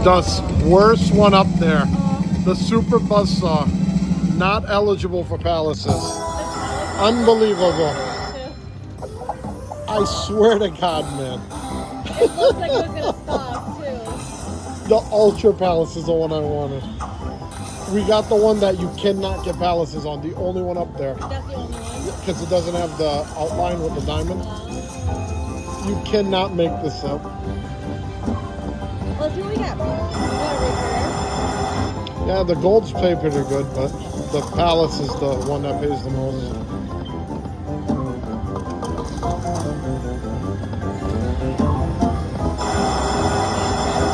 The worst one up there, the Super Buzzsaw, not eligible for palaces. Unbelievable. I swear to God, man. It looked like it was gonna stop too. The Ultra Palace is the one I wanted. We got the one that you cannot get palaces on, the only one up there. That's the only one? Because it doesn't have the outline with the diamond. You cannot make this up. Let's see what we got. Yeah, the golds pay pretty good, but the palace is the one that pays the most.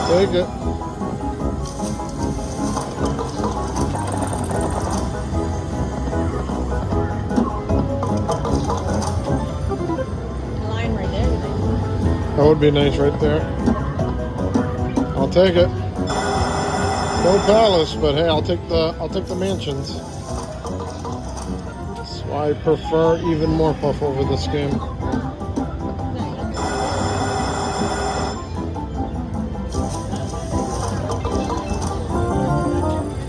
Take it. Line right there. That would be nice right there. I'll take it. No palace, but hey, I'll take the mansions. So I prefer even more puff over this game.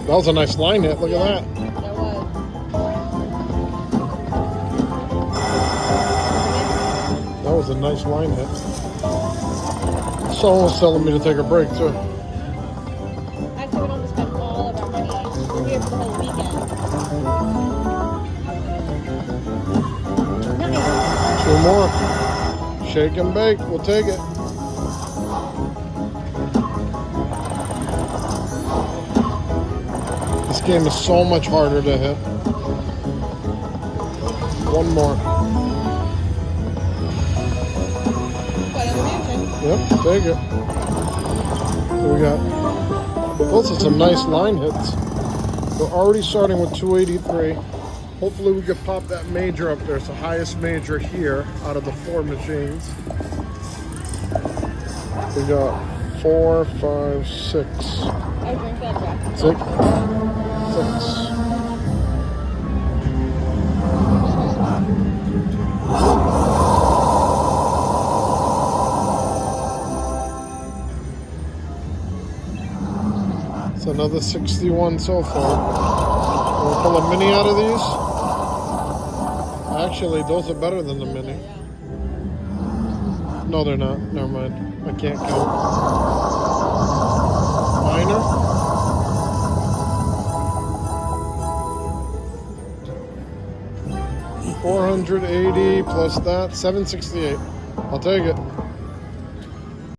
That was a nice line hit. Look at that. That was. That was a nice line hit. Someone's telling me to take a break too. Actually, we don't have to spend all of our money. We're here for the whole weekend. Nice. 2 more. Shake and bake. We'll take it. This game is so much harder to hit. 1 more. Yep, take it. So we got, those are some nice line hits. We're already starting with 283. Hopefully we can pop that major up there. It's the highest major here out of the 4 machines. We got 4, 5, 6. I drink that Jack. 6. It's another 61 so far. We'll pull a mini out of these. Actually, those are better than the mini. No, they're not. Never mind. I can't count. Minor. $480 plus that, $768. I'll take it.